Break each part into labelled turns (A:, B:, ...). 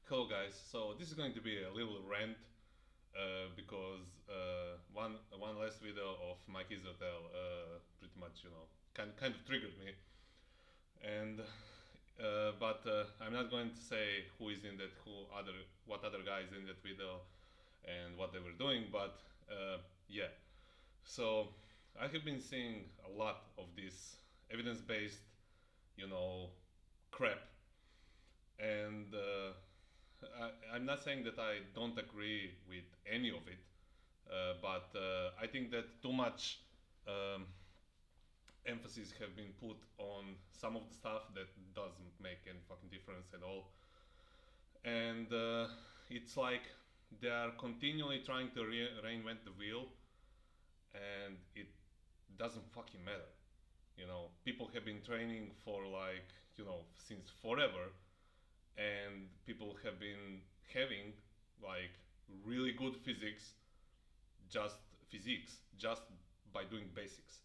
A: Hello guys, so this is going to be a little rant because one last video of Mikey's Hotel pretty much kind of triggered me, and but I'm not going to say who is in that, what other guys in that video, and what they were doing, but yeah. So I have been seeing a lot of this evidence-based, you know, crap, and I'm not saying that I don't agree with any of it, but I think that too much um, emphasis have been put on some of the stuff that doesn't make any fucking difference at all, and it's like they are continually trying to reinvent the wheel, and it doesn't fucking matter. People have been training for like since forever, and people have been having like really good just by doing basics,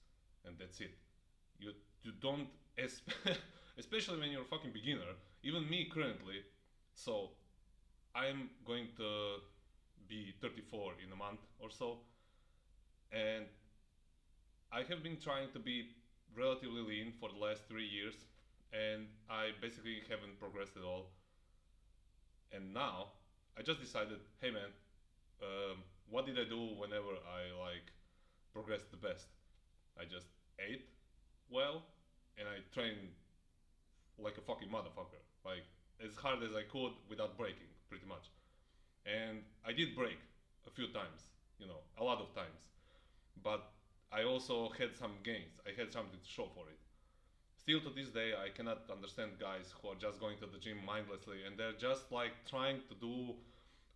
A: and that's it. You don't especially when you're a fucking beginner, even me currently. So I'm going to be 34 in a month or so, and I have been trying to be relatively lean for the last 3 years, and I basically haven't progressed at all. And now I just decided, hey man, what did I do whenever I like progressed the best? I just ate well, and I trained like a fucking motherfucker, like as hard as I could without breaking, pretty much. And I did break a few times, a lot of times, but I also had some gains. I had something to show for it. Still to this day, I cannot understand guys who are just going to the gym mindlessly and they're just like trying to do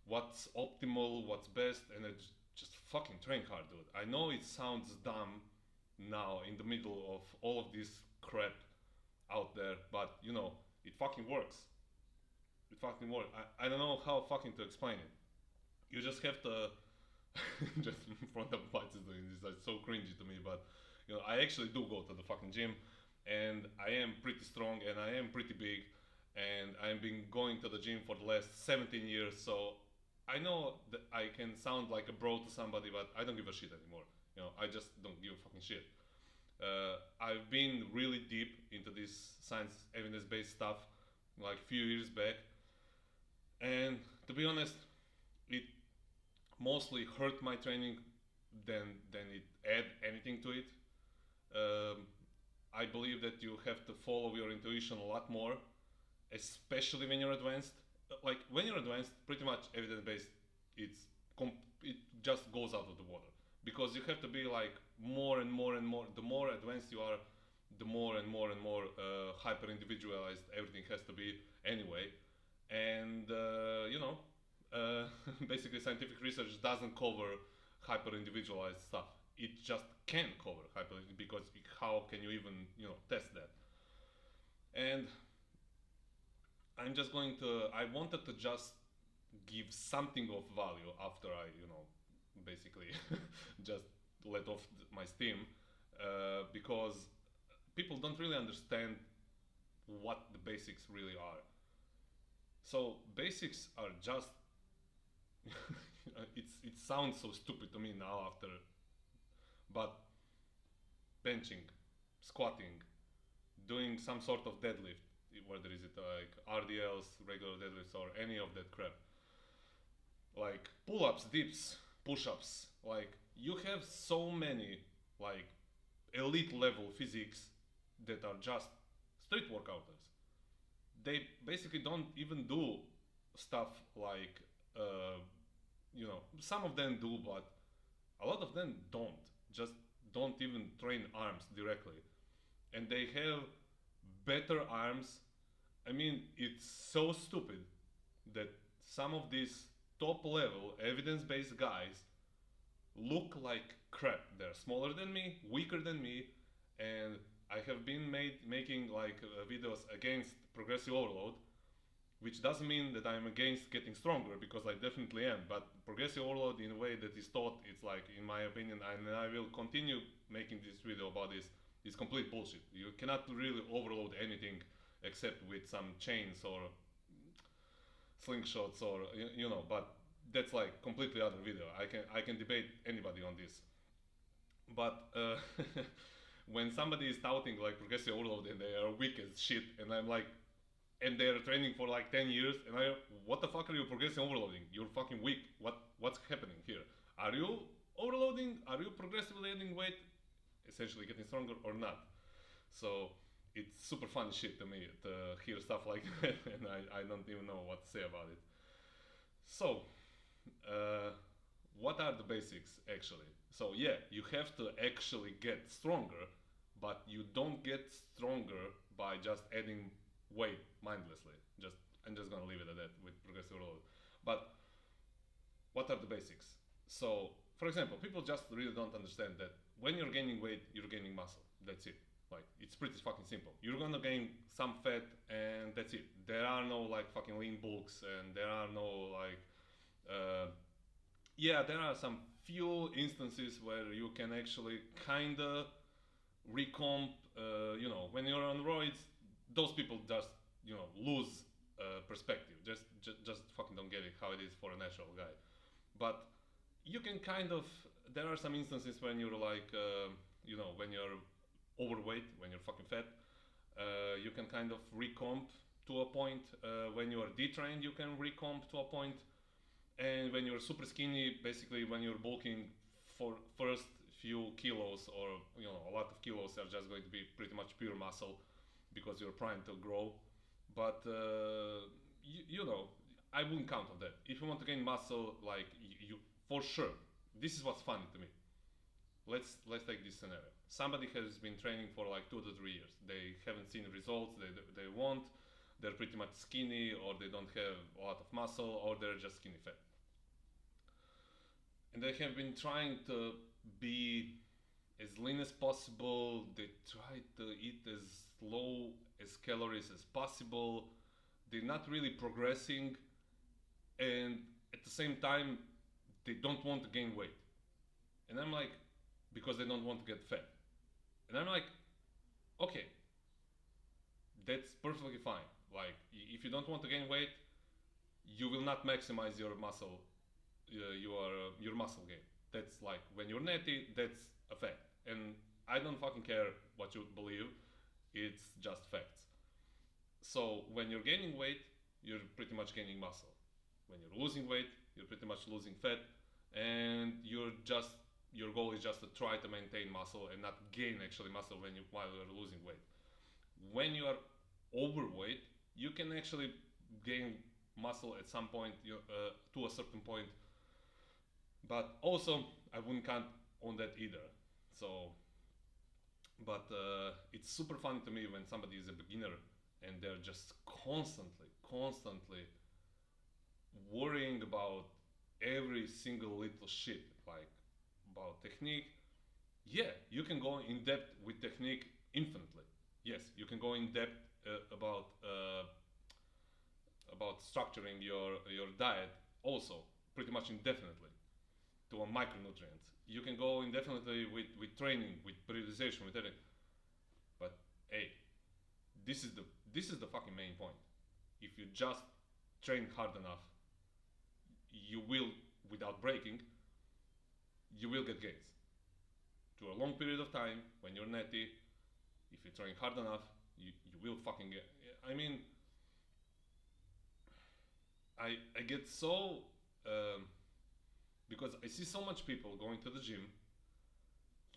A: what's optimal, what's best, and it's just fucking train hard, dude. I know it sounds dumb now in the middle of all of this crap out there, but it fucking works. It fucking works. I don't know how fucking to explain it. You just have to just in front of Bites is doing this. That's so cringy to me, but I actually do go to the fucking gym, and I am pretty strong, and I am pretty big, and I've been going to the gym for the last 17 years. So I know that I can sound like a bro to somebody, but I don't give a shit anymore. I just don't give a fucking shit. I've been really deep into this science evidence-based stuff like a few years back, and to be honest, it mostly hurt my training than it add anything to it. Um, I believe that you have to follow your intuition a lot more, especially when you're advanced. Like when you're advanced, pretty much evidence based, it just goes out of the water because you have to be like more and more and more. The more advanced you are, the more and more and more hyper individualized everything has to be anyway. And basically scientific research doesn't cover hyper individualized stuff. It just can cover hyper because how can you even test that? And I wanted to just give something of value after I basically just let off my steam, because people don't really understand what the basics really are. So basics are just it sounds so stupid to me now after, but benching, squatting, doing some sort of deadlift, whether is it like RDLs, regular deadlifts, or any of that crap, like pull-ups, dips, push-ups, like you have so many like elite level physiques that are just street workouters. They basically don't even do stuff like some of them do, but a lot of them don't, just don't even train arms directly, and they have better arms. I mean, it's so stupid that some of these top level evidence based guys look like crap. They're smaller than me, weaker than me, and I have been making like videos against progressive overload, which doesn't mean that I'm against getting stronger because I definitely am. But progressive overload in a way that is taught, it's like, in my opinion, and I will continue making this video about this, is complete bullshit. You cannot really overload anything except with some chains or slingshots or you know, but that's like completely other video. I can debate anybody on this, but when somebody is touting like progressive overload and they are weak as shit, and I'm like, and they're training for like 10 years, and what the fuck are you progressive overloading? You're fucking weak. What's happening here? Are you overloading? Are you progressively adding weight, essentially getting stronger or not? So it's super funny shit to me to hear stuff like that, and I don't even know what to say about it. So, uh, what are the basics actually? So yeah, you have to actually get stronger, but you don't get stronger by just adding weight mindlessly. Just I'm just gonna leave it at that with progressive overload. But what are the basics? So, for example, people just really don't understand that when you're gaining weight, you're gaining muscle. That's it. Like it's pretty fucking simple. You're gonna gain some fat, and that's it. There are no like fucking lean bulks, and there are no like yeah, there are some few instances where you can actually kinda recomp. You know, when you're on roids, those people just lose perspective. Just fucking don't get it how it is for a natural guy. But you can kind of. There are some instances when you're like, when you're overweight, when you're fucking fat, you can kind of recomp to a point. When you are detrained, you can recomp to a point. And when you're super skinny, basically when you're bulking for first few kilos or a lot of kilos are just going to be pretty much pure muscle because you're primed to grow. But I wouldn't count on that. If you want to gain muscle, like you for sure, this is what's funny to me. Let's take this scenario. Somebody has been training for like 2 to 3 years. They haven't seen results. They want. They're pretty much skinny, or they don't have a lot of muscle, or they're just skinny fat. And they have been trying to be as lean as possible. They try to eat as low as calories as possible. They're not really progressing, and at the same time, they don't want to gain weight. And I'm like, because they don't want to get fat. And I'm like, okay, that's perfectly fine. Like, if you don't want to gain weight, you will not maximize your muscle, your muscle gain. That's like when you're natty, that's a fact. And I don't fucking care what you believe. It's just facts. So when you're gaining weight, you're pretty much gaining muscle. When you're losing weight, you're pretty much losing fat, and your goal is just to try to maintain muscle and not gain actually muscle while you're losing weight. When you are overweight, you can actually gain muscle at some point, to a certain point, but also I wouldn't count on that either. So, but it's super funny to me when somebody is a beginner and they're just constantly worrying about every single little shit, like about technique. Yeah, you can go in depth with technique infinitely. Yes, you can go in depth about structuring your diet also pretty much indefinitely to a micronutrients. You can go indefinitely with training, with periodization, with everything. But hey, this is the fucking main point. If you just train hard enough, you will, without breaking, you will get gains. To a long period of time, when you're natty, if you train hard enough, you will fucking get. I mean, I get so because I see so much people going to the gym,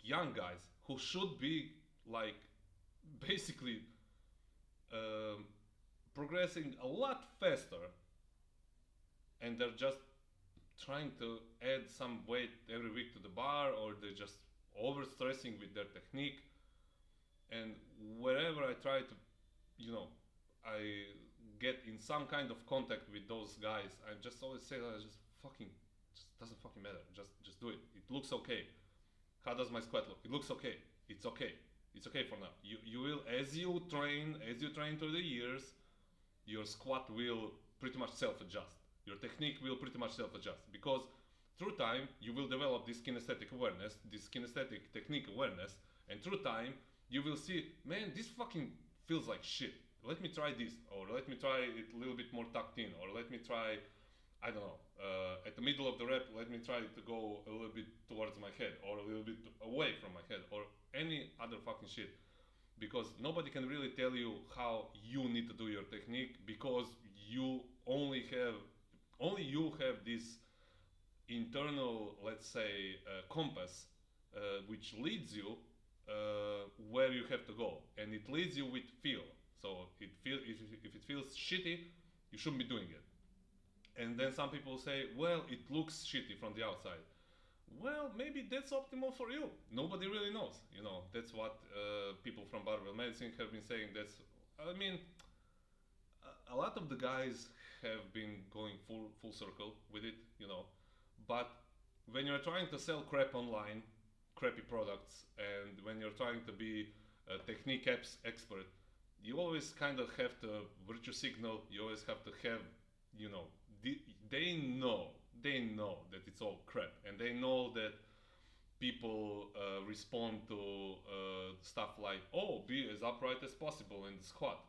A: young guys who should be like basically progressing a lot faster, and they're just trying to add some weight every week to the bar, or they're just over stressing with their technique. And wherever I try to, I get in some kind of contact with those guys, I just always say that just doesn't fucking matter. Just do it. It looks okay. How does my squat look? It looks okay. It's okay. It's okay for now. You will, as you train through the years, your squat will pretty much self-adjust. Your technique will pretty much self-adjust, because through time you will develop this kinesthetic awareness, this kinesthetic technique awareness, and through time you will see, man, this fucking feels like shit. let me try this, or let me try it a little bit more tucked in, or let me try, I don't know, at the middle of the rep, let me try to go a little bit towards my head, or a little bit away from my head, or any other fucking shit. Because nobody can really tell you how you need to do your technique, because you only you have this internal, let's say, compass, which leads you where you have to go, and it leads you with feel. So if it feels shitty, you shouldn't be doing it. And then some people say, well, it looks shitty from the outside. Well, maybe that's optimal for you. Nobody really knows. You know, that's what people from barbell medicine have been saying. I mean, a lot of the guys have been going full circle with it. You know, but when you're trying to sell crap online, crappy products, and when you're trying to be a technique expert, you always kind of have to virtue signal. You always have to have, you know, they know that it's all crap, and they know that people respond to stuff like, oh, be as upright as possible in the squat.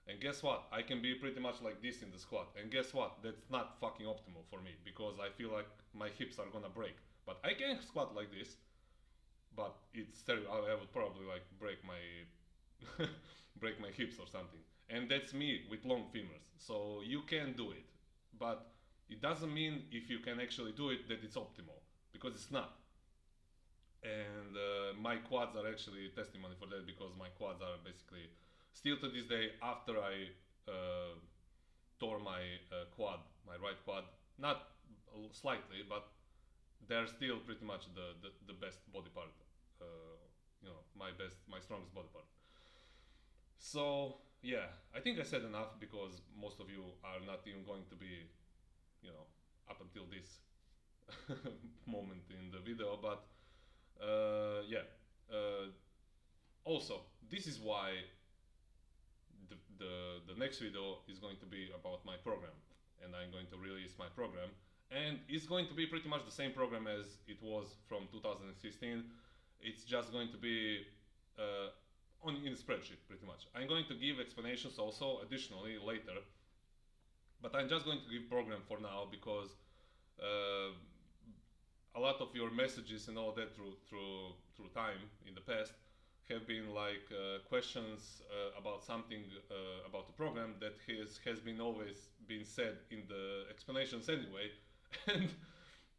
A: And guess what? I can be pretty much like this in the squat. And guess what? That's not fucking optimal for me, because I feel like my hips are gonna break. But I can squat like this, but it's terrible. I would probably like break my break my hips or something. And that's me with long femurs. So you can do it, but it doesn't mean if you can actually do it that it's optimal, because it's not. And my quads are actually testimony for that, because my quads are basically still to this day, after I tore my quad, my right quad, not slightly, but they're still pretty much the best body part, uh, you know, my strongest body part. So yeah, I think I said enough, because most of you are not even going to be, you know, up until this moment in the video. But yeah, also this is why the next video is going to be about my program, and I'm going to release my program, and it's going to be pretty much the same program as it was from 2016. It's just going to be in a spreadsheet pretty much. I'm going to give explanations also additionally later, but I'm just going to give program for now, because a lot of your messages and all that through time in the past have been like questions about something about the program that has been always been said in the explanations anyway, and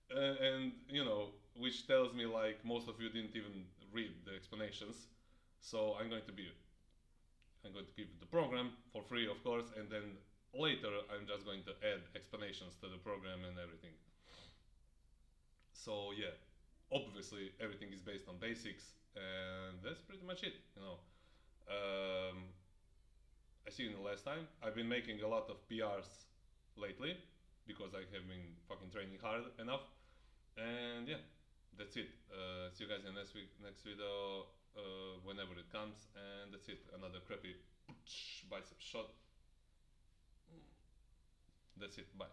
A: and you know, which tells me like most of you didn't even read the explanations. So I'm going to give the program for free, of course, and then later I'm just going to add explanations to the program and everything. So yeah, obviously everything is based on basics, and that's pretty much it. You know, I see you in the last time. I've been making a lot of PRs lately, because I have been fucking training hard enough, and yeah, that's it. See you guys in the next video, whenever it comes, and that's it. Another crappy bicep shot. That's it. Bye.